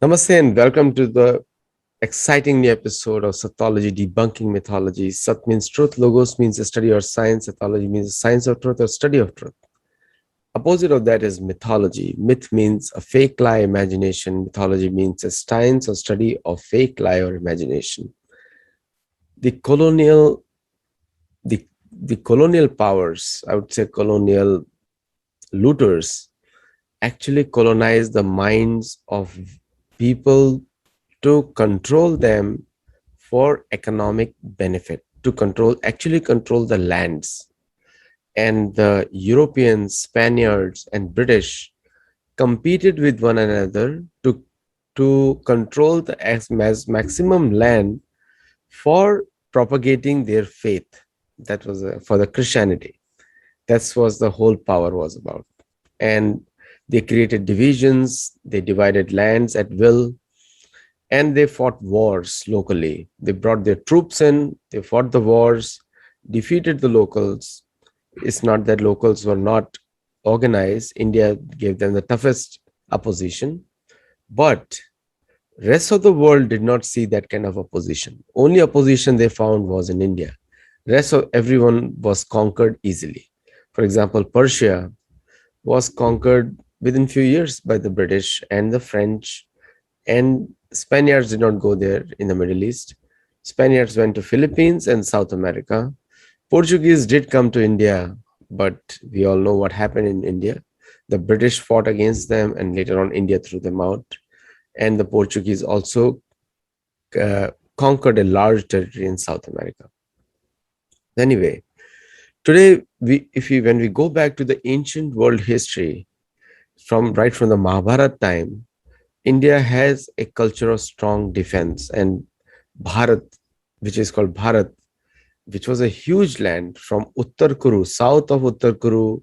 Namaste and welcome to the exciting new episode of Sathology Debunking Mythology. Sat means truth, logos means the study or science, ethology means the science of truth or study of truth. Opposite of that is mythology. Myth means a fake lie, imagination. Mythology means a science or study of fake lie or imagination. The colonial, the colonial powers, I would say colonial looters, actually colonized the minds of people to control them for economic benefit, to actually control the lands. And the Europeans, Spaniards, and British competed with one another to control the maximum land for propagating their faith. That was for the Christianity. That was the whole power was about. And they created divisions, they divided lands at will, and they fought wars locally. They brought their troops in, they fought the wars, defeated the locals. It's not that locals were not organized. India gave them the toughest opposition, but rest of the world did not see that kind of opposition. Only opposition they found was in India. Rest of everyone was conquered easily. For example, Persia was conquered within few years by the British and the French, and Spaniards did not go there in the Middle East. Spaniards went to Philippines and South America. Portuguese did come to India, but we all know what happened in India. The British fought against them, and later on India threw them out. And the Portuguese also conquered a large territory in South America. Anyway, today, when we go back to the ancient world history, right from the Mahabharata time, India has a culture of strong defense, and Bharat, which is called Bharat, which was a huge land from Uttar Kuru, south of Uttar Kuru,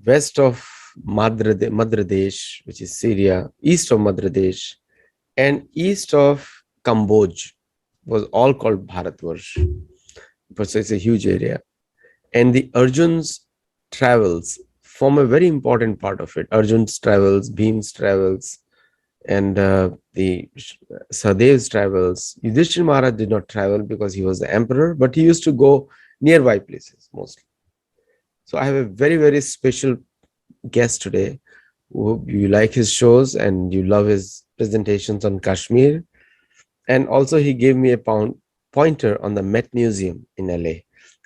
west of Madhya Pradesh, which is Syria, east of Madhya Pradesh, and east of Cambodge, was all called Bharatvarsh. But it's a huge area. And the Arjun's travels form a very important part of it. Arjun's travels, Bhim's travels, and the Sahadev's travels. Yudhishthira Maharaj did not travel because he was the emperor, but he used to go nearby places mostly. So I have a very, very special guest today. You like his shows and you love his presentations on Kashmir. And also he gave me a pointer on the Met Museum in LA.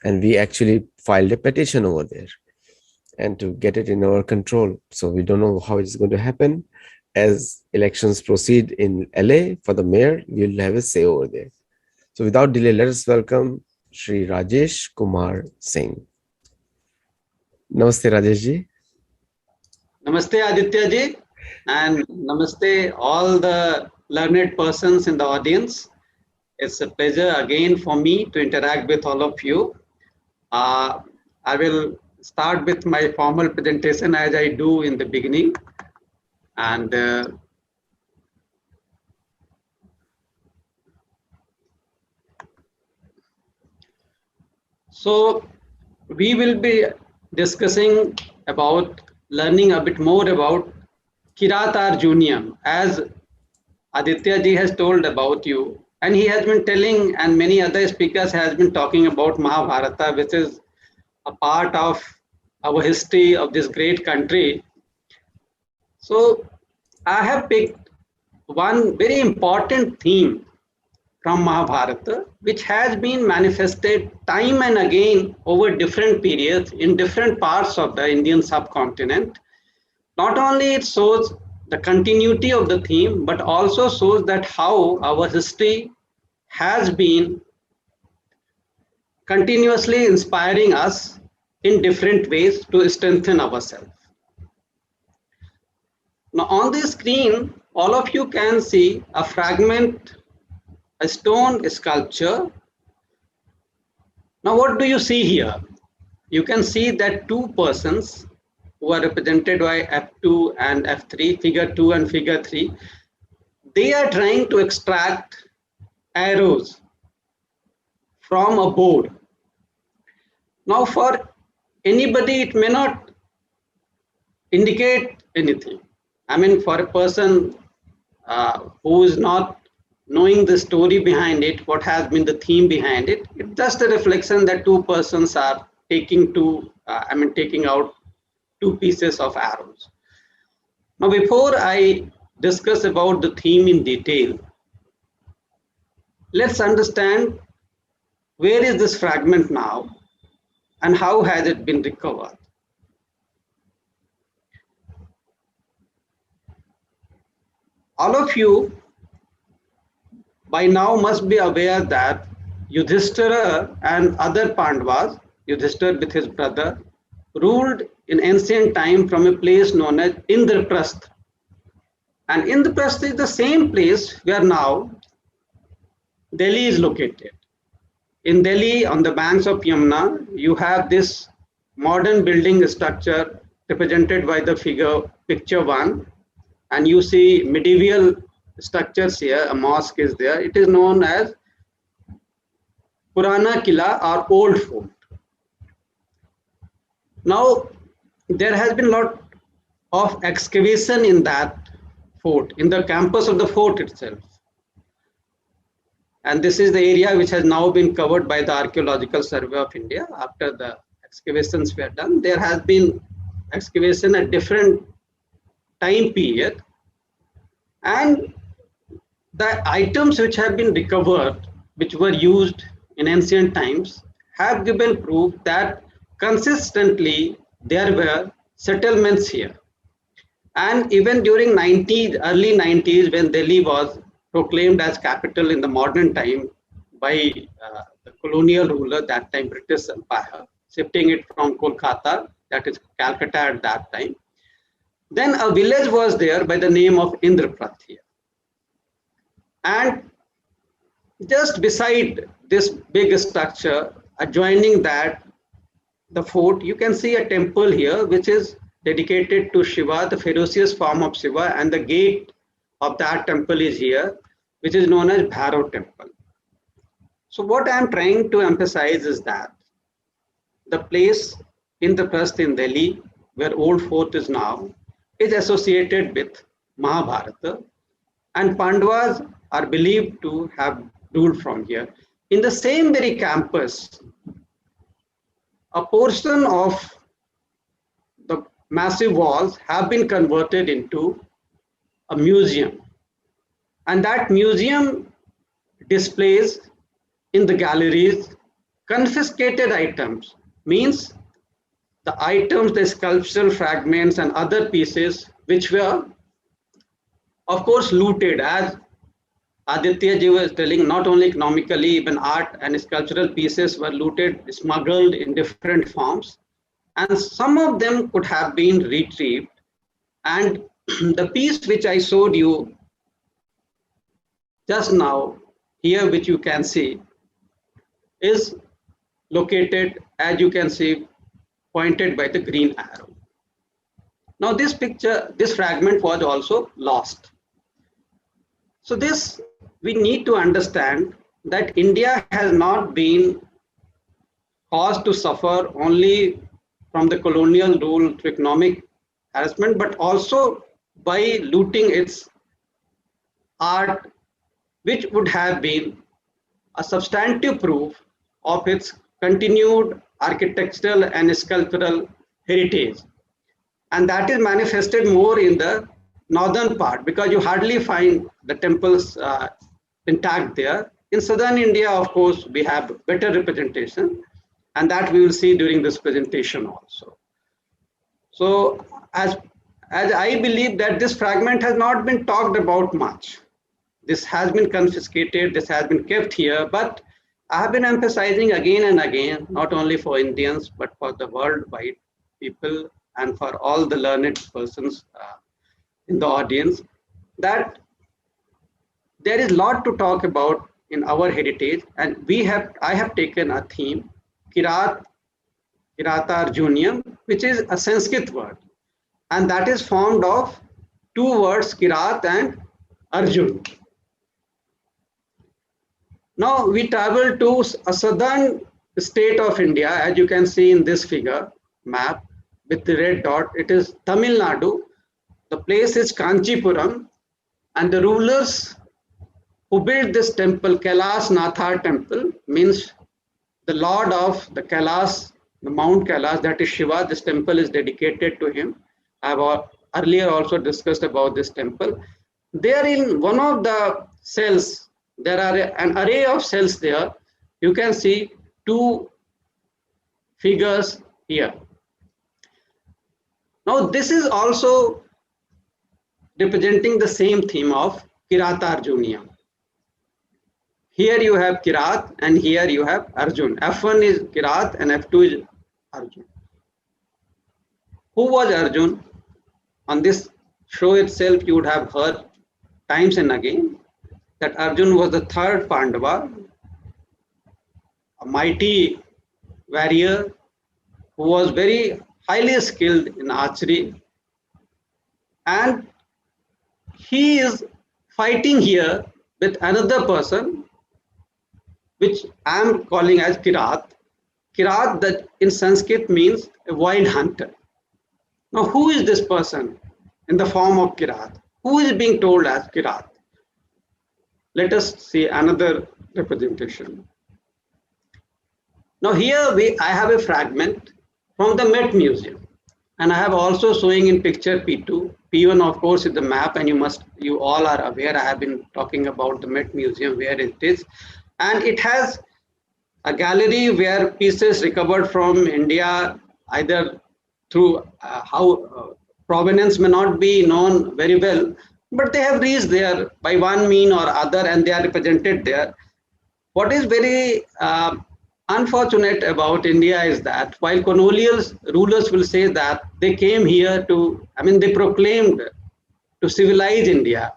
And we actually filed a petition over there and to get it in our control. So we don't know how it's going to happen. As elections proceed in LA for the mayor, you'll have a say over there. So without delay, let us welcome Shri Rajesh Kumar Singh. Namaste, Rajesh ji. Namaste, Aditya ji, and namaste all the learned persons in the audience. It's a pleasure again for me to interact with all of you. I will start with my formal presentation as I do in the beginning. And so we will be discussing about learning a bit more about Kirat Arjuniam, as Aditya ji has told about you, and he has been telling, and many other speakers has been talking about Mahabharata, which is a part of our history of this great country. So I have picked one very important theme from Mahabharata, which has been manifested time and again over different periods in different parts of the Indian subcontinent. Not only it shows the continuity of the theme, but also shows that how our history has been continuously inspiring us in different ways to strengthen ourselves. Now on the screen, all of you can see a fragment, a stone sculpture. Now what do you see here? You can see that two persons who are represented by F2 and F3, figure 2 and figure 3, they are trying to extract arrows from a board. Now for anybody it may not indicate anything. I mean, for a person who is not knowing the story behind it, what has been the theme behind it. It's just a reflection that two persons are taking taking out two pieces of arrows. Now, before I discuss about the theme in detail, let's understand where is this fragment now and how has it been recovered. All of you by now must be aware that Yudhishthira and other Pandavas, Yudhishthira with his brother, ruled in ancient time from a place known as Indraprastha. And Indraprastha is the same place where now Delhi is located. In Delhi, on the banks of Yamuna, you have this modern building structure represented by the picture 1, and you see medieval structures here. A mosque is there. It is known as Purana Kila or Old Fort. Now, there has been a lot of excavation in that fort, in the campus of the fort itself. And this is the area which has now been covered by the Archaeological Survey of India. After the excavations were done, there has been excavation at different time period. And the items which have been recovered, which were used in ancient times, have given proof that consistently there were settlements here. And even during early 90s, when Delhi was proclaimed as capital in the modern time by the colonial ruler, that time British Empire, shifting it from Kolkata, that is Calcutta at that time, then a village was there by the name of Indraprastha. And just beside this big structure, adjoining that, the fort, you can see a temple here which is dedicated to Shiva, the ferocious form of Shiva, and the gate of that temple is here, which is known as Bhairav temple. So what I am trying to emphasize is that the place Indraprastha in Delhi, where Old Fort is now, is associated with Mahabharata, and Pandavas are believed to have ruled from here. In the same very campus, a portion of the massive walls have been converted into a museum, and that museum displays in the galleries confiscated items, means the items, the sculptural fragments and other pieces which were of course looted, as Aditya ji was telling, not only economically, even art and sculptural pieces were looted, smuggled in different forms, and some of them could have been retrieved. And the piece which I showed you just now here, which you can see, is located, as you can see, pointed by the green arrow. Now this picture, this fragment was also lost. So this, we need to understand that India has not been caused to suffer only from the colonial rule to economic harassment, but also by looting its art, which would have been a substantive proof of its continued architectural and sculptural heritage. And that is manifested more in the northern part, because you hardly find the temples intact there. In southern India, of course, we have better representation, and that we will see during this presentation also. So as I believe that this fragment has not been talked about much. This has been confiscated, this has been kept here, but I have been emphasizing again and again, not only for Indians, but for the worldwide people and for all the learned persons in the audience, that there is a lot to talk about in our heritage. And I have taken a theme, Kirata Arjuniam, which is a Sanskrit word. And that is formed of two words, Kirat and Arjun. Now we travel to a southern state of India, as you can see in this figure map with the red dot. It is Tamil Nadu. The place is Kanchipuram, And the rulers who built this temple, Kailash Nathar temple, means the lord of the Kailash, the Mount Kailash, that is Shiva. This temple is dedicated to him. I have earlier also discussed about this temple. There in one of the cells, there are an array of cells there. You can see two figures here. Now this is also representing the same theme of Kirata Arjuniya. Here you have Kirat and here you have Arjun. F1 is Kirat and F2 is Arjun. Who was Arjun? On this show itself, you would have heard times and again that Arjun was the third Pandava, a mighty warrior who was very highly skilled in archery, and he is fighting here with another person, which I am calling as Kirat. Kirat, that in Sanskrit means a wild hunter. Now, who is this person in the form of Kirat? Who is being told as Kirat? Let us see another representation. Now, here I have a fragment from the Met Museum, and I have also showing in picture P2. P1, of course, is the map, and you all are aware. I have been talking about the Met Museum where it is, and it has a gallery where pieces recovered from India, either through how provenance may not be known very well, but they have reached there by one mean or other, and they are represented there. What is very unfortunate about India is that while colonial rulers will say that they came here to, they proclaimed to civilize India,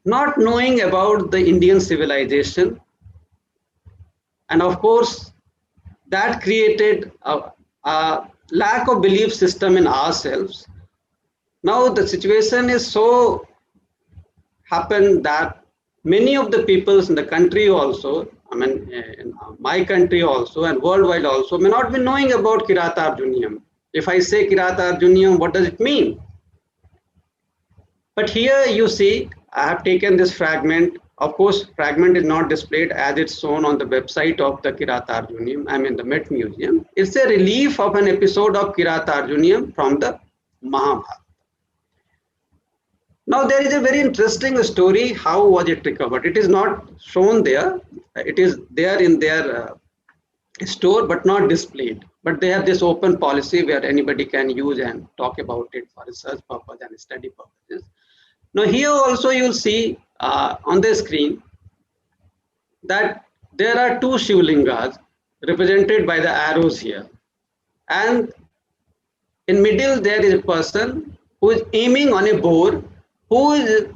not knowing about the Indian civilization. And of course, that created a lack of belief system in ourselves. Now the situation is so happened that many of the peoples in the country also, in my country also and worldwide also, may not be knowing about Kirata Arjuniam. If I say Kirata Arjuniam, what does it mean? But here you see, I have taken this fragment. Of course, fragment is not displayed as it's shown on the website of the Kirata Arjuniam, the Met Museum. It's a relief of an episode of Kirata Arjuniam from the Mahabharata. Now there is a very interesting story. How was it recovered? It is not shown there. It is there in their store, but not displayed. But they have this open policy where anybody can use and talk about it for research purpose and study purposes. Now here also you'll see on the screen that there are two Shivlingas represented by the arrows here. And in middle there is a person who is aiming on a boar, who is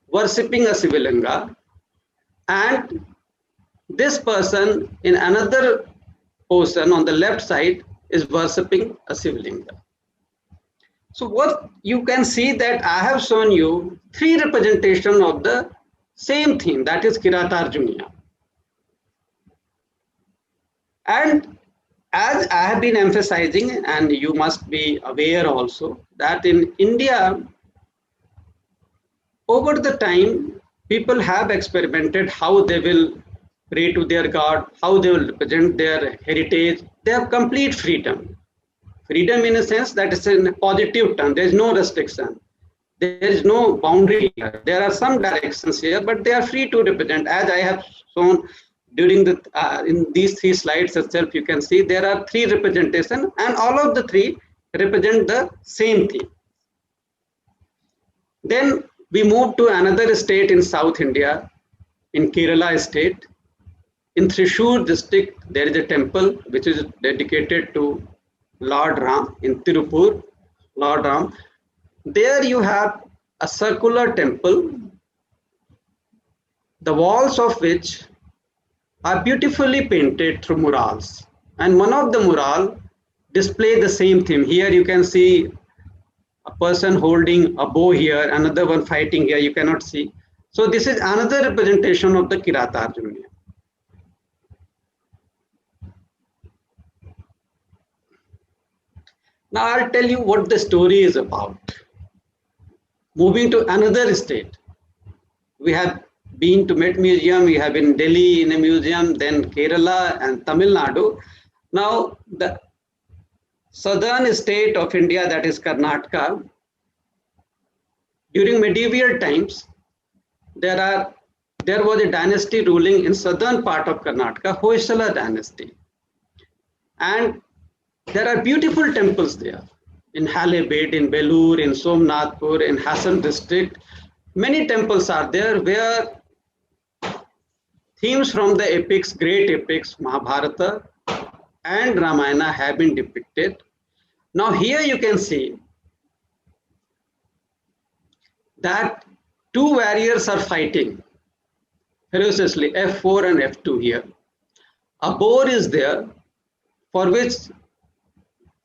worshipping a Shivalinga, and this person in another portion on the left side is worshipping a Shivalinga. So what you can see that I have shown you three representations of the same theme, that is Kirata Arjuniya. And as I have been emphasizing, and you must be aware also, that in India, over the time, people have experimented how they will pray to their God, how they will represent their heritage. They have complete freedom. Freedom in a sense that is in a positive term. There is no restriction. There is no boundary here. There are some directions here, but they are free to represent. As I have shown during the in these three slides itself, you can see there are three representations, and all of the three represent the same thing. Then we move to another state in South India, in Kerala state. In Thrissur district, there is a temple which is dedicated to Lord Ram in Tirupur, Lord Ram. There you have a circular temple, the walls of which are beautifully painted through murals. And one of the mural display the same theme. Here you can see a person holding a bow here, another one fighting here, you cannot see. So this is another representation of the Kirata Arjuniya. Now I'll tell you what the story is about. moving to another state. We have been to Met Museum, we have been in Delhi in a museum, then Kerala and Tamil Nadu. Now, the southern state of India, that is Karnataka, during medieval times, there was a dynasty ruling in southern part of Karnataka, Hoysala dynasty. And there are beautiful temples there in Halebid, in Belur, in Somnathpur, in Hassan district. Many temples are there where themes from the epics, great epics, Mahabharata and Ramayana have been depicted. Now here you can see that two warriors are fighting ferociously, F4 and F2 here. A boar is there for which,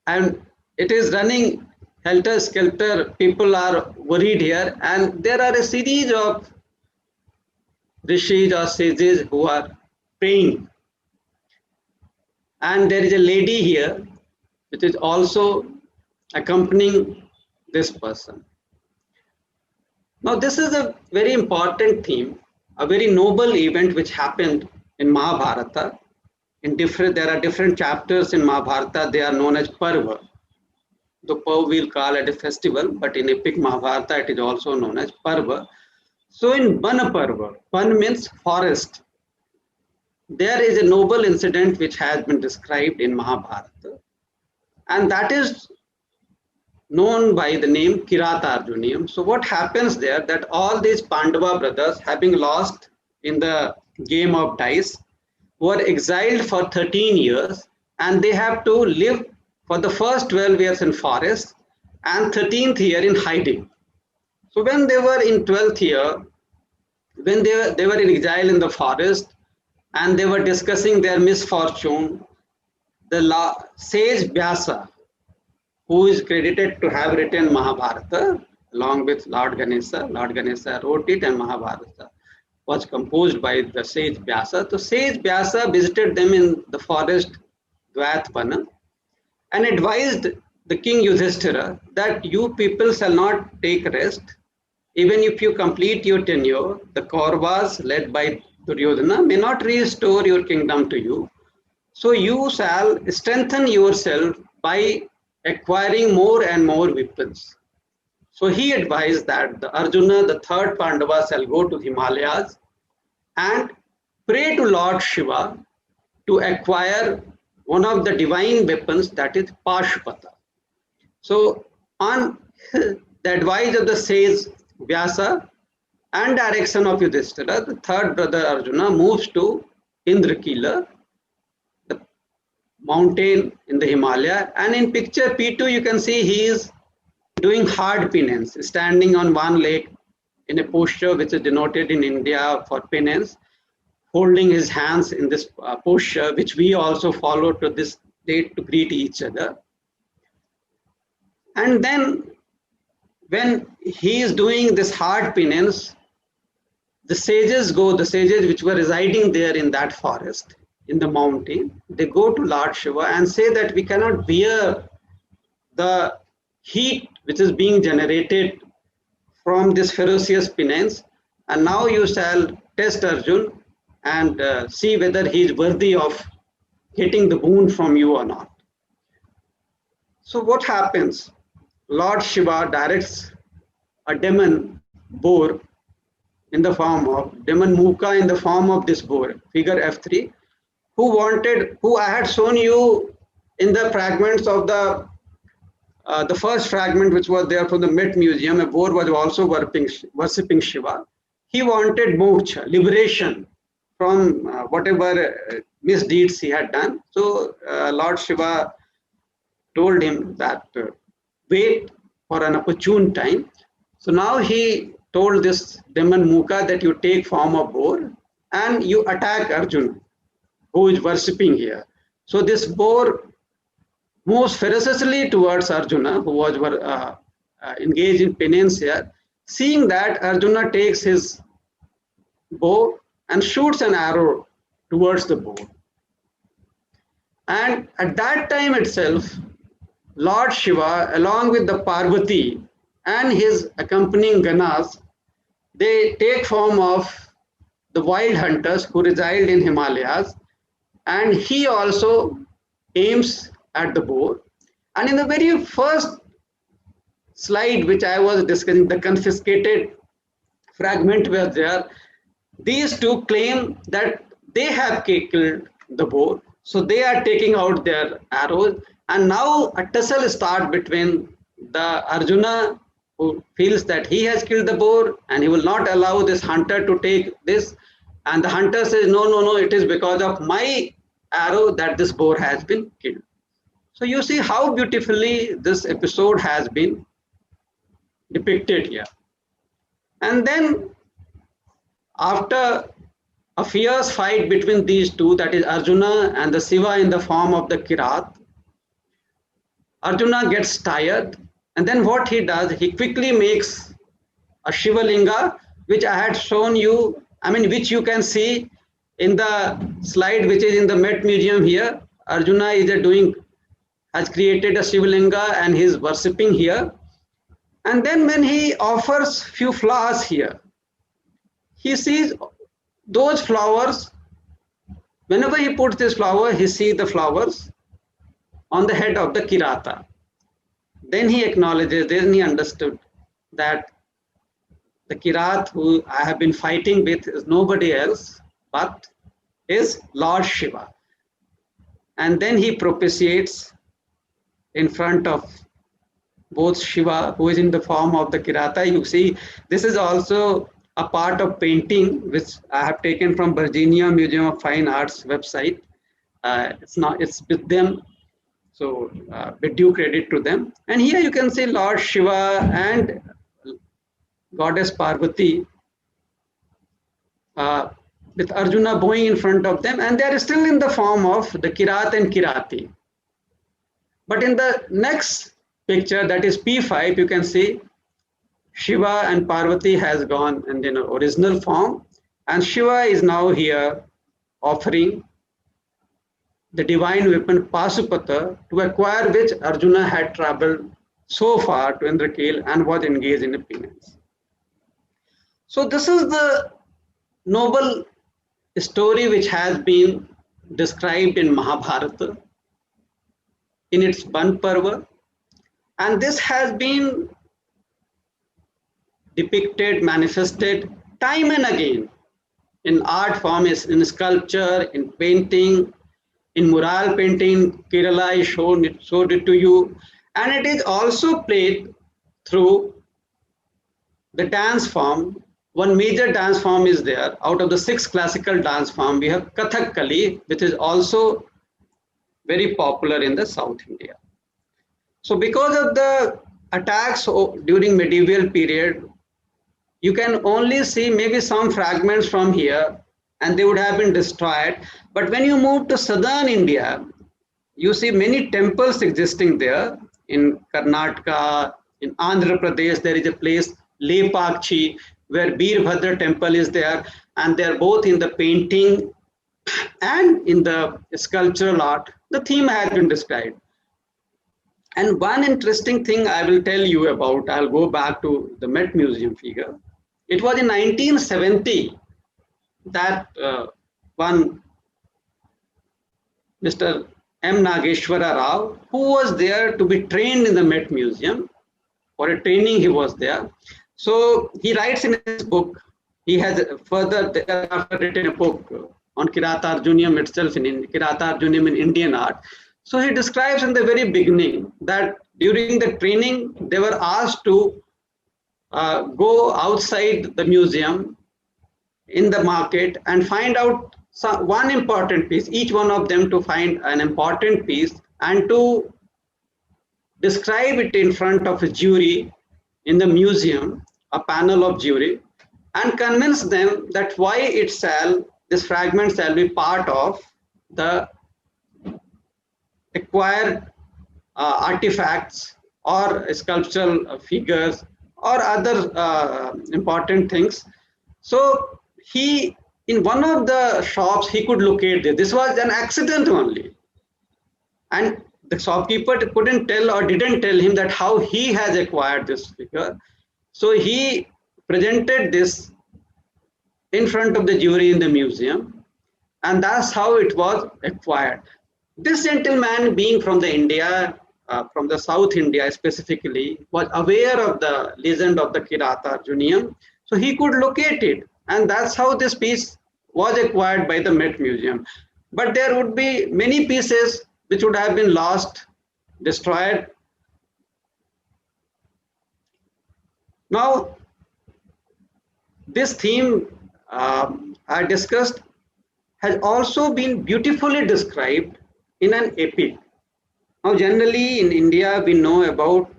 and it is running helter-skelter, people are worried here, and there are a series of rishis or sages who are praying. And there is a lady here which is also accompanying this person. Now this is a very important theme, a very noble event which happened in Mahabharata. There are different chapters in Mahabharata, they are known as Parva. The Parva we'll call it a festival, but in epic Mahabharata it is also known as Parva. So in Bana Parva, Ban means forest. There is a noble incident which has been described in Mahabharata, and that is known by the name Kirata Arjuniam. So what happens there, that all these Pandava brothers, having lost in the game of dice, were exiled for 13 years, and they have to live for the first 12 years in forest and 13th year in hiding. So when they were in 12th year, when they were in exile in the forest and they were discussing their misfortune, the sage Vyasa, who is credited to have written Mahabharata along with Lord Ganesha wrote it, and Mahabharata was composed by the sage Vyasa. So sage Vyasa visited them in the forest Dvayatpana and advised the king Yudhishthira that you people shall not take rest. Even if you complete your tenure, the Kauravas led by Duryodhana may not restore your kingdom to you. So you shall strengthen yourself by acquiring more and more weapons. So he advised that the Arjuna, the third Pandava, shall go to Himalayas and pray to Lord Shiva to acquire one of the divine weapons, that is Pashupata. So on the advice of the sage Vyasa and direction of Yudhishthira, the third brother Arjuna moves to Indrakila, the mountain in the Himalaya, and in picture P2 you can see he is doing hard penance, standing on one leg in a posture which is denoted in India for penance, holding his hands in this posture which we also follow to this date to greet each other. And then when he is doing this hard penance, the sages which were residing there in that forest, in the mountain, they go to Lord Shiva and say that we cannot bear the heat which is being generated from this ferocious penance, and now you shall test Arjun and see whether he is worthy of getting the boon from you or not. So what happens? Lord Shiva directs a demon boar in the form of demon Muka, in the form of this boar, figure F3, who I had shown you in the fragments of the first fragment which was there from the Met Museum. A boar was also worshipping Shiva. He wanted moksha, liberation from whatever misdeeds he had done. So Lord Shiva told him that wait for an opportune time. So now he told this demon Muka that you take form of boar and you attack Arjuna, who is worshipping here. So this boar moves ferociously towards Arjuna, who was engaged in penance here. Seeing that, Arjuna takes his bow and shoots an arrow towards the boar. And at that time itself, Lord Shiva, along with the Parvati, and his accompanying Ganas, they take form of the wild hunters who reside in Himalayas, and he also aims at the boar. And in the very first slide which I was discussing, the confiscated fragment was there. These two claim that they have killed the boar, so they are taking out their arrows, and now a tussle starts between the Arjuna, who feels that he has killed the boar and he will not allow this hunter to take this, and the hunter says, no, no, no, it is because of my arrow that this boar has been killed. So you see how beautifully this episode has been depicted here. And then after a fierce fight between these two, that is Arjuna and the Shiva in the form of the Kirat, Arjuna gets tired, and then what he does, he quickly makes a Shiva Linga, which I had shown you, which you can see in the slide which is in the Met Museum here. Arjuna has created a Shiva Linga and he is worshipping here. And then when he offers few flowers here, he sees those flowers. Whenever he puts this flower, he sees the flowers on the head of the Kirata. Then he acknowledges, then he understood that the Kirat who I have been fighting with is nobody else but is Lord Shiva. And then he propitiates in front of both Shiva, who is in the form of the Kirata. You see, this is also a part of painting which I have taken from Virginia Museum of Fine Arts website. It's with them, so with due credit to them. And here you can see Lord Shiva and Goddess Parvati with Arjuna bowing in front of them, and they are still in the form of the Kirat and Kirati. But in the next picture, that is P5, you can see Shiva and Parvati has gone in the original form, and Shiva is now here offering the divine weapon Pasupata, to acquire which Arjuna had traveled so far to Indrakil and was engaged in a penance. So this is the noble story which has been described in Mahabharata in its Ban Parva, and this has been depicted, manifested time and again in art form, in sculpture, in painting, in mural painting. Kerala I showed it to you, and it is also played through the dance form. One major dance form is there. Out of the 6 classical dance forms, we have Kathakali, which is also very popular in the South India. So because of the attacks during medieval period, you can only see maybe some fragments from here, and they would have been destroyed. But when you move to southern India, you see many temples existing there. In Karnataka, in Andhra Pradesh, there is a place, Lepakchi, where Veerbhadra temple is there, and they are both in the painting and in the sculptural art. The theme has been described. And one interesting thing I will tell you about, I'll go back to the Met Museum figure. It was in 1970 that one Mr. M. Nageshwara Rao, who was there to be trained in the Met Museum, for a training he was there. So he writes in his book, he has further written a book on Kiratarjunium itself, in Kiratarjunium in Indian art. So he describes in the very beginning that during the training, they were asked to go outside the museum in the market and find out one important piece, each one of them to find an important piece and to describe it in front of a jury in the museum, a panel of jury, and convince them that why this fragment shall be part of the acquired artifacts or sculptural figures or other important things. So he, in one of the shops, he could locate this. This was an accident only. And the shopkeeper couldn't tell or didn't tell him that how he has acquired this figure. So he presented this in front of the jury in the museum, and that's how it was acquired. This gentleman, being from the India, from the South India specifically, was aware of the legend of the Kirata Arjunium, so he could locate it, and that's how this piece was acquired by the Met Museum. But there would be many pieces which would have been lost, destroyed. Now, this theme I discussed has also been beautifully described in an epic. Now, generally in India, we know about,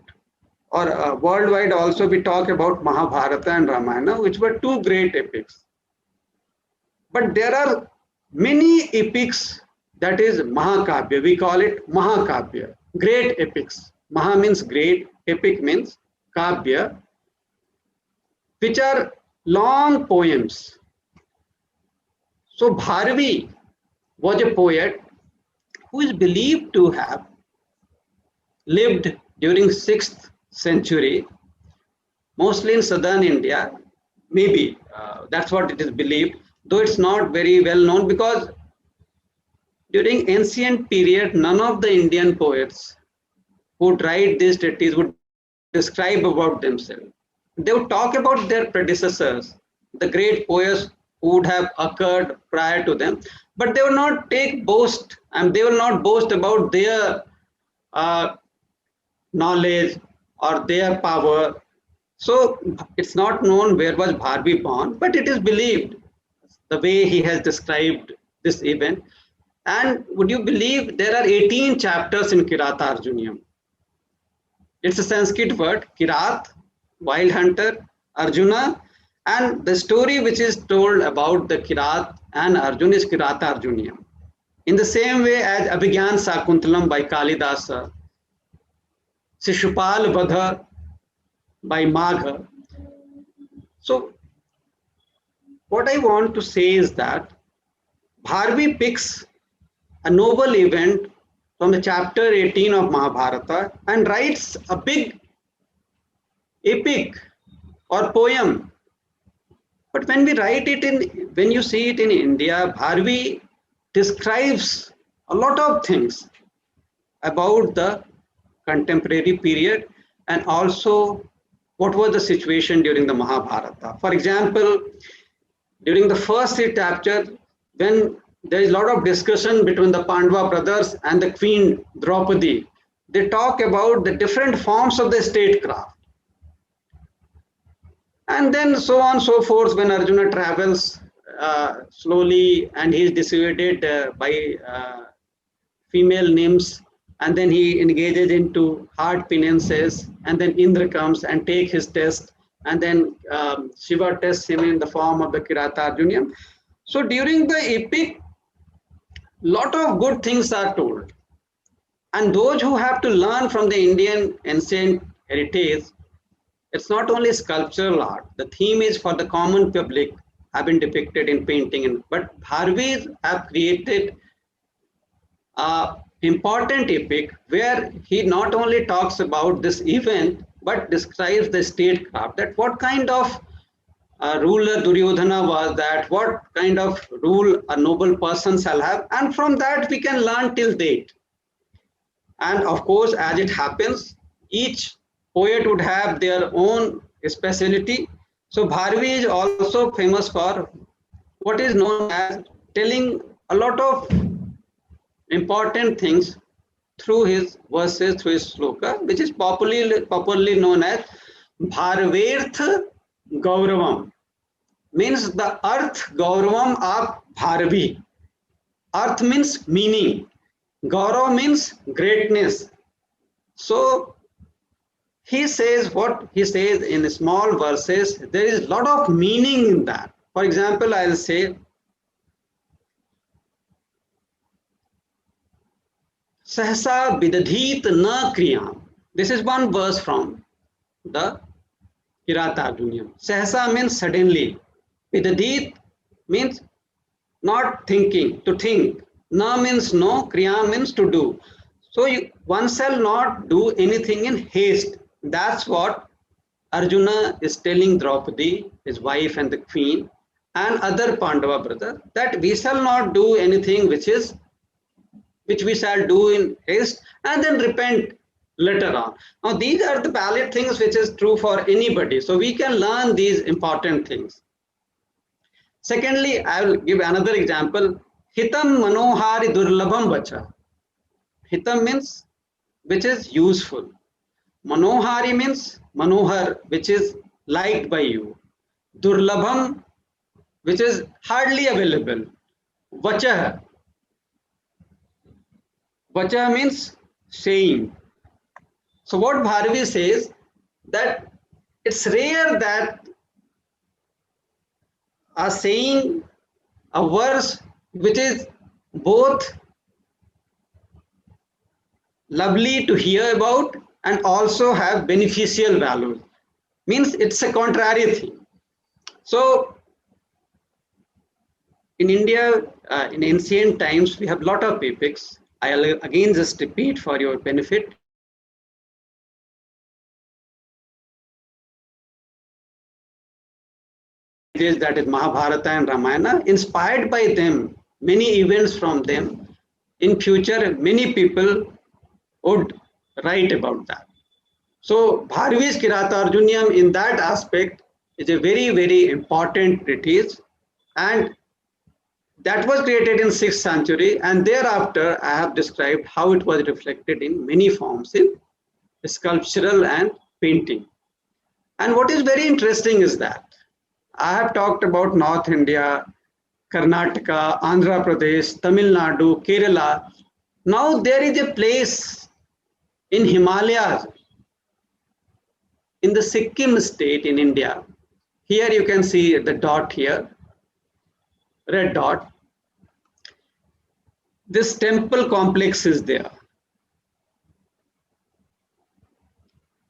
or worldwide also, we talk about Mahabharata and Ramayana, which were two great epics. But there are many epics, that is Mahakavya. We call it Mahakavya, great epics. Maha means great, epic means Kavya, which are long poems. So Bharvi was a poet who is believed to have lived during 6th century, mostly in southern India. Maybe that's what it is believed, though it's not very well known, because during ancient period, none of the Indian poets who would write these treatises would describe about themselves. They would talk about their predecessors, the great poets who would have occurred prior to them, but they will not take boast, and they will not boast about their knowledge or their power. So it's not known where was Bharvi born, but it is believed the way he has described this event. And would you believe there are 18 chapters in Kirata Arjuniam? It's a Sanskrit word, Kirat, wild hunter, Arjuna, and the story which is told about the Kirat and Arjuna is Kirata Arjuniam. In the same way as Abhigyan Sakuntalam by Kalidasa, Shishupal Vadha by Magha. So what I want to say is that Bharvi picks a noble event from the chapter 18 of Mahabharata and writes a big epic or poem. But when we write it when you see it in India, Bharvi describes a lot of things about the contemporary period and also what was the situation during the Mahabharata. For example, during the first 3 chapters, when there is a lot of discussion between the Pandava brothers and the Queen Draupadi, they talk about the different forms of the statecraft. And then so on and so forth, when Arjuna travels slowly and he is dissuaded by female nymphs, and then he engages into hard penances, and then Indra comes and takes his test, and then Shiva tests him in the form of the Kirata Arjuniam. So during the epic, lot of good things are told. And those who have to learn from the Indian ancient heritage, it's not only sculptural art. The theme is for the common public have been depicted in painting. But Bharvi have created an important epic where he not only talks about this event, but describes the statecraft, that what kind of ruler Duryodhana was that, what kind of rule a noble person shall have, and from that we can learn till date. And of course, as it happens, each poet would have their own specialty. So Bharvi is also famous for what is known as telling a lot of important things through his verses, through his sloka, which is popularly known as Bharverth Gauravam, means the Arth Gauravam of Bharvi. Arth means meaning, Gaurav means greatness. So he says what he says in small verses, there is a lot of meaning in that. For example, I'll say, Sahasa Vidadhit na kriyam. This is one verse from the Kirata Arjuniam. Sahasa means suddenly. Vidadhit means not thinking, to think. Na means no, kriya means to do. So one shall not do anything in haste. That's what Arjuna is telling Draupadi, his wife and the queen, and other Pandava brother, that we shall not do anything which we shall do in haste and then repent later on. Now, these are the valid things which is true for anybody. So we can learn these important things. Secondly, I will give another example. Hitam manohari durlabham vacha. Hitam means which is useful. Manohari means manohar, which is liked by you. Durlabham, which is hardly available. Vacha. Vacha means saying. So what Bharvi says, that it's rare that a saying, a verse which is both lovely to hear about and also have beneficial value. Means it's a contrary thing. So in India, in ancient times, we have a lot of epics. I'll again just repeat for your benefit. That is Mahabharata and Ramayana, inspired by them, many events from them. In future, many people would write about that. So Bharvi's Kiratarjuniam in that aspect is a very, very important treatise, and that was created in 6th century, and thereafter I have described how it was reflected in many forms in sculptural and painting. And what is very interesting is that I have talked about North India, Karnataka, Andhra Pradesh, Tamil Nadu, Kerala. Now there is a place in Himalayas, in the Sikkim state in India. Here you can see the dot here, red dot. This temple complex is there.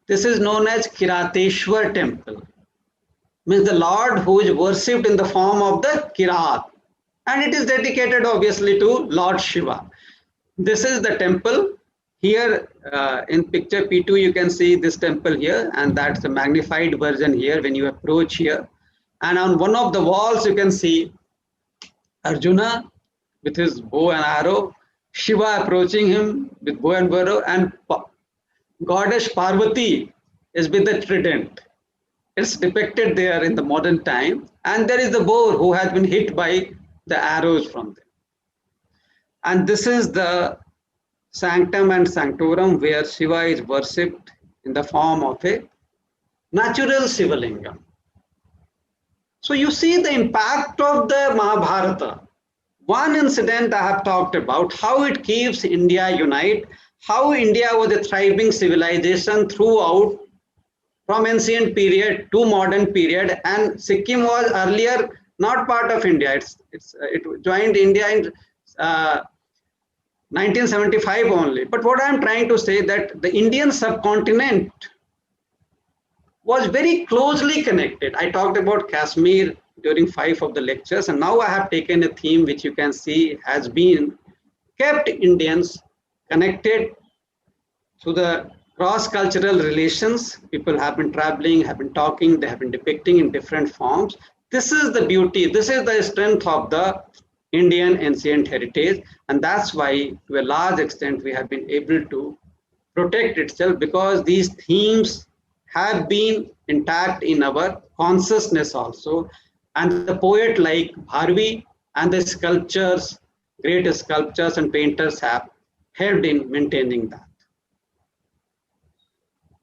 This is known as Kirateshwar temple. Means the Lord who is worshipped in the form of the Kirat, and it is dedicated obviously to Lord Shiva. This is the temple. Here in picture P2 you can see this temple here, and that's the magnified version here when you approach here. And on one of the walls you can see Arjuna with his bow and arrow, Shiva approaching him with bow and arrow, and goddess Parvati is with the trident. It's depicted there in the modern time, and there is the boar who has been hit by the arrows from them. And this is the sanctum and sanctorum where Shiva is worshipped in the form of a natural Shivalingam. So you see the impact of the Mahabharata. One incident I have talked about, how it keeps India united, how India was a thriving civilization throughout from ancient period to modern period, and Sikkim was earlier not part of India. It joined India in 1975 only. But what I'm trying to say that the Indian subcontinent was very closely connected. I talked about Kashmir during 5 of the lectures, and now I have taken a theme which you can see has been kept Indians connected to the cross-cultural relations. People have been traveling, have been talking, they have been depicting in different forms. This is the beauty, this is the strength of the Indian ancient heritage, and that's why to a large extent we have been able to protect itself, because these themes have been intact in our consciousness also, and the poet like Bharvi and the sculptors, great sculptors and painters have helped in maintaining that.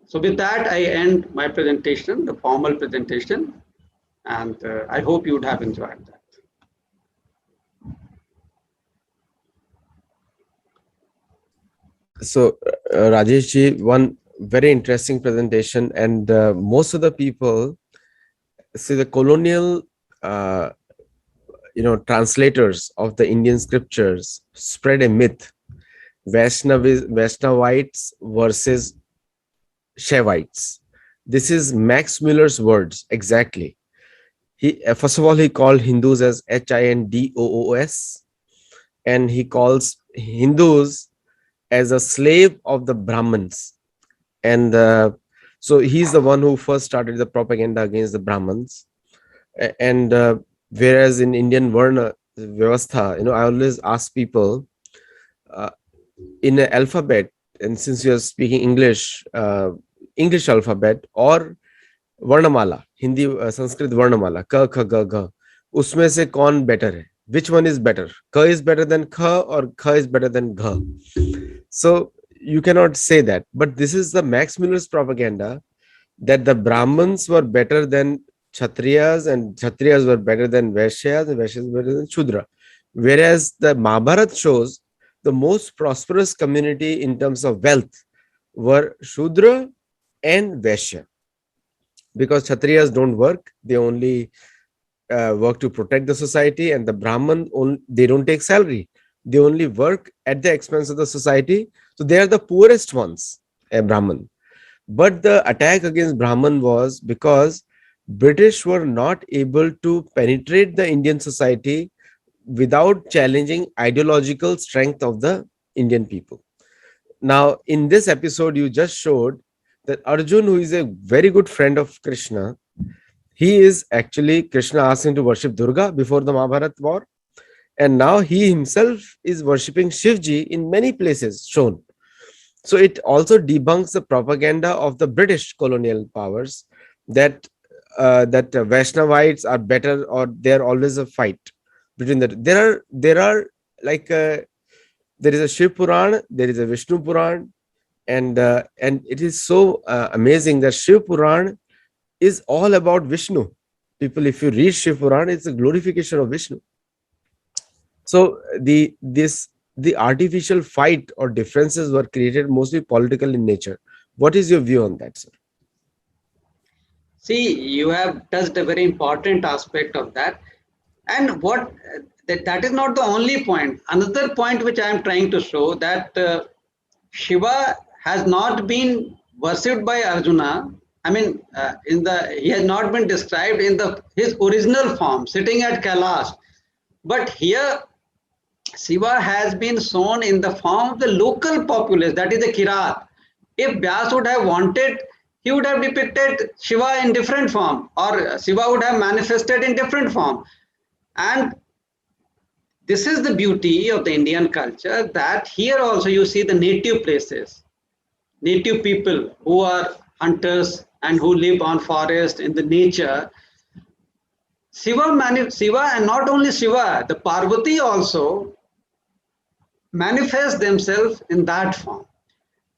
So with that, I end my presentation, the formal presentation, and I hope you would have enjoyed that. So, Rajesh ji, one very interesting presentation, and most of the people see the colonial, translators of the Indian scriptures spread a myth: Vaishnavites versus Shaivites. This is Max Muller's words exactly. He first of all he called Hindus as Hindoos, and he calls Hindus as a slave of the Brahmins. And so he's the one who first started the propaganda against the Brahmins. And whereas in Indian Varna Vyavastha, I always ask people uh, in an alphabet, and since you are speaking English, English alphabet or Varnamala, Hindi, Sanskrit Varnamala, Ka, Kha, Ga, Gha, उसमें से कौन better है? Which one is better? Ka is better than Kha or Kha is better than Gha? So you cannot say that. But this is the Max Muller's propaganda that the Brahmins were better than Kshatriyas and Kshatriyas were better than Vaishyas and Vaishyas were better than Shudra. Whereas the Mahabharata shows the most prosperous community in terms of wealth were Shudra and Vaishya. Because Kshatriyas don't work, they only work to protect the society, and the Brahman, they don't take salary. They only work at the expense of the society. So they are the poorest ones, a Brahman. But the attack against Brahman was because British were not able to penetrate the Indian society without challenging ideological strength of the Indian people. Now, in this episode, you just showed that Arjun, who is a very good friend of Krishna, he is actually, Krishna asked him to worship Durga before the Mahabharata war. And now he himself is worshipping Shivji in many places shown. So it also debunks the propaganda of the British colonial powers that Vaishnavites are better, or there always a fight between the. There are like there is a Shiv Puran, there is a Vishnu Puran, and it is so amazing that Shiv Puran is all about Vishnu. People, if you read Shiv Puran, it's a glorification of Vishnu. So the artificial fight or differences were created mostly political in nature. What is your view on that, sir? See, you have touched a very important aspect of that. And what that is not the only point. Another point which I am trying to show, that Shiva has not been worshipped by Arjuna. I mean, he has not been described in his original form, sitting at Kailash. But here, Shiva has been shown in the form of the local populace, that is the Kirat. If Vyas would have wanted, he would have depicted Shiva in different form, or Shiva would have manifested in different form. And this is the beauty of the Indian culture, that here also you see the native places, native people who are hunters and who live on forest in the nature. Shiva, and not only Shiva, the Parvati also manifest themselves in that form.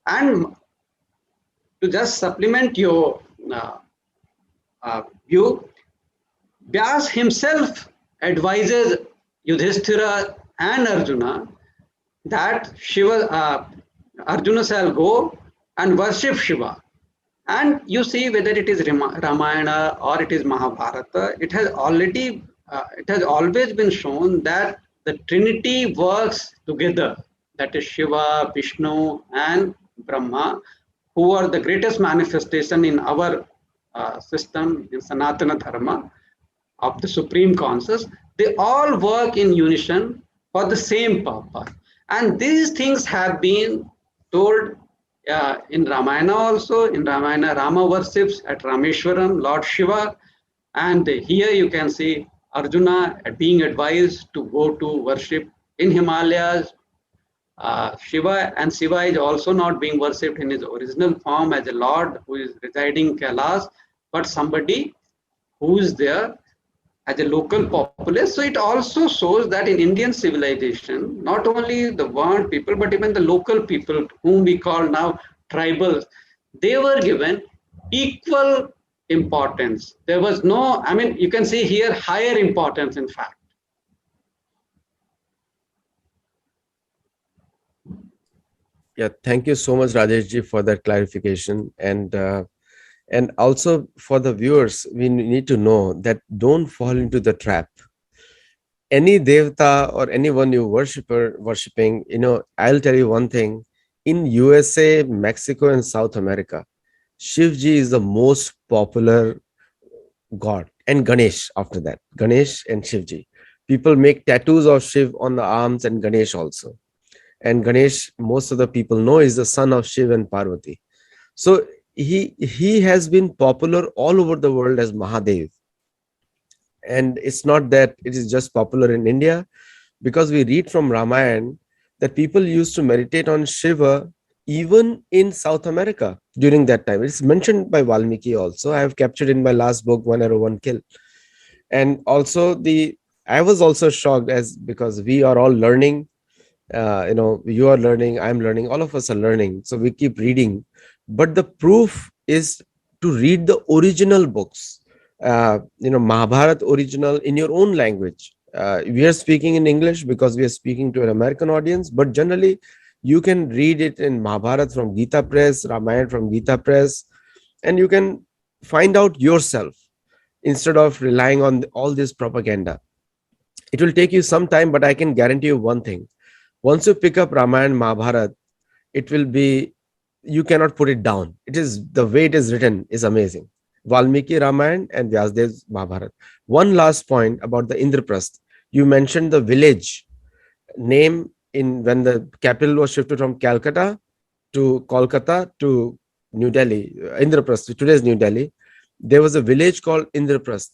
And to just supplement your view, Vyas himself advises Yudhishthira and Arjuna that Arjuna shall go and worship Shiva. And you see, whether it is Ramayana or it is Mahabharata, it has always been shown that the Trinity works together. That is Shiva, Vishnu, and Brahma, who are the greatest manifestation in our system, in Sanatana Dharma, of the Supreme Conscious. They all work in unison for the same purpose. And these things have been told in Ramayana also. In Ramayana, Rama worships at Rameshwaram, Lord Shiva. And here you can see Arjuna being advised to go to worship in Himalayas. Shiva is also not being worshipped in his original form as a Lord who is residing in Kailash, but somebody who is there as a local populace. So it also shows that in Indian civilization, not only the Varn people, but even the local people, whom we call now tribals, they were given equal importance. There was no, I mean, you can see here higher importance, in fact. Yeah, thank you so much, Rajesh ji, for that clarification. And also for the viewers, we need to know that don't fall into the trap. Any devta or anyone you worshipping, I'll tell you one thing. In USA, Mexico, and South America, Shivji is the most popular god, and Ganesh after that. Ganesh and Shivji. People make tattoos of Shiv on the arms, and Ganesh also. and Ganesh, most of the people know, is the son of Shiv and Parvati. So he has been popular all over the world as Mahadev. And it's not that it is just popular in India, because we read from Ramayana that people used to meditate on Shiva even in South America during that time. It's mentioned by Valmiki also. I have captured in my last book, One Arrow, One Kill. And also I was also shocked, as because we are all learning. You are learning, I'm learning, all of us are learning. So we keep reading. But the proof is to read the original books, Mahabharat original in your own language. We are speaking in English because we are speaking to an American audience, but generally you can read it in Mahabharat from Gita Press, Ramayana from Gita Press, and you can find out yourself instead of relying on all this propaganda. It will take you some time, but I can guarantee you one thing. Once you pick up Ramayana, Mahabharat, it will be, you cannot put it down. It is, the way it is written is amazing. Valmiki Ramayana and Vyasdev's Mahabharat. One last point about the Indraprasth. You mentioned the village name in when the capital was shifted from Calcutta to Kolkata to New Delhi, Indraprasth, today's New Delhi. There was a village called Indraprasth.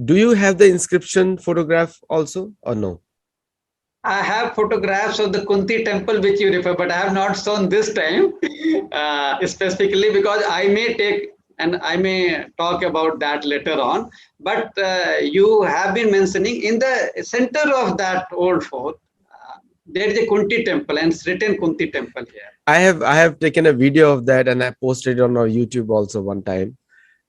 Do you have the inscription photograph also or no? I have photographs of the Kunti temple which you refer, but I have not shown this time specifically, because I may take and I may talk about that later on. But you have been mentioning in the center of that old fort, there is a Kunti temple, and it's written Kunti temple here. I have taken a video of that and I posted it on our YouTube also one time.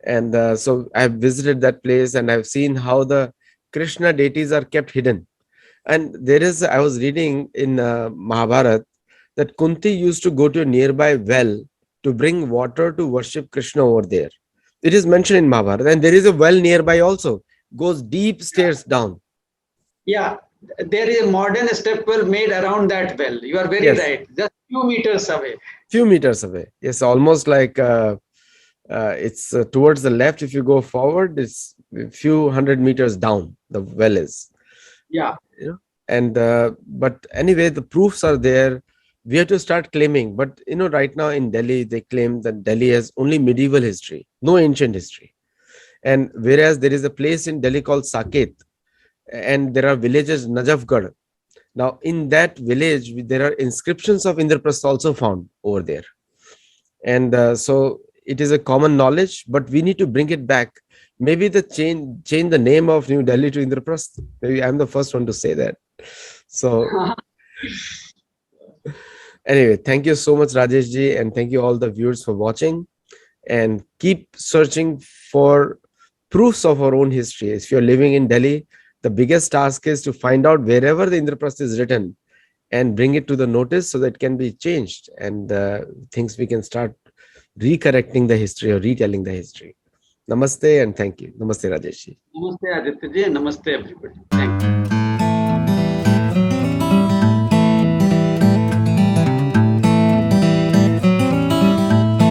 And so I've visited that place and I've seen how the Krishna deities are kept hidden. And I was reading in Mahabharat that Kunti used to go to a nearby well to bring water to worship Krishna over there. It is mentioned in Mahabharata, and there is a well nearby also, goes deep stairs down. Yeah, there is a modern step well made around that well. You are very Yes. right. Just few meters away. Few meters away. Yes, almost like it's towards the left. If you go forward, it's a few 100 meters down. The well is. Yeah. And but anyway, the proofs are there. We have to start claiming. But right now in Delhi, they claim that Delhi has only medieval history, no ancient history. And whereas there is a place in Delhi called Saket, and there are villages Najafgarh. Now in that village, there are inscriptions of Indraprastha also found over there. And so it is a common knowledge, but we need to bring it back. Maybe change the name of New Delhi to Indraprasth. Maybe I'm the first one to say that. So anyway, thank you so much, Rajesh ji, and thank you all the viewers for watching. And keep searching for proofs of our own history. If you're living in Delhi, the biggest task is to find out wherever the Indraprasth is written and bring it to the notice so that it can be changed, and things we can start recorrecting the history or retelling the history. Namaste and thank you. Namaste, Rajesh ji. Namaste, Aditya ji, and namaste, everybody.